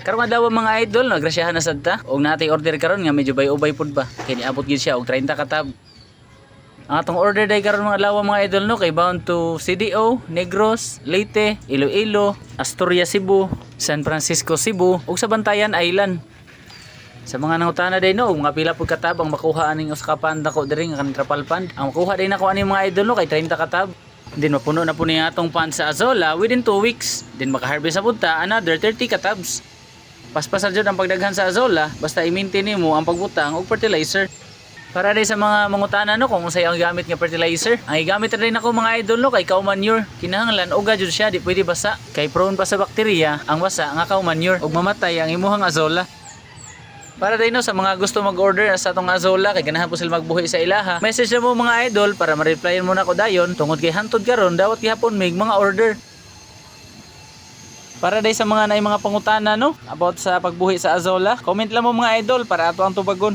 Karon adlaw mga idol, nagrasyahan na sad ta. Og natay order karon nga medyo bay-ubay pud ba. Kay niabot gyud siya og 30 ka tab. Ang atong order day karon mga adlaw mga idol no kay bound to CDO, Negros, Leyte, Iloilo, Asturias Cebu, San Francisco Cebu ug sa Bantayan Island. Sa mga nangutana day no, mga pila pud katab ang makuha aning usa ka pan dako diri nga kan trapal pan. Ang makuha day nako ani mga idol no kay 30 katab. Din mapuno na po niya atong pan sa Azola within 2 weeks. Din maka-harvest na pud ta another 30 katabs. Paspasan jud ang pagdaghan sa Azola basta i-maintain nimo ang pagbutang og fertilizer. Para day sa mga mangutana no kung unsay ang gamit nga fertilizer, ang igamit rin ako mga idol no kay cow manure. Kinahanglan uga jud siya, di pwede basa. Kay prone pa sa bakterya ang basa nga cow manure ug mamatay ang imuhang Azola. Para day no sa mga gusto mag-order sa atong Azola kay ganahan po sila magbuhi sa ilaha, message na mo mga idol para ma-replyan mo na ko dayon tungod kay hantod karon dawat gihapon mig mga order. Para day sa mga naay mga pangutana no about sa pagbuhi sa Azola, comment lang mo mga idol para ato ang tubagon.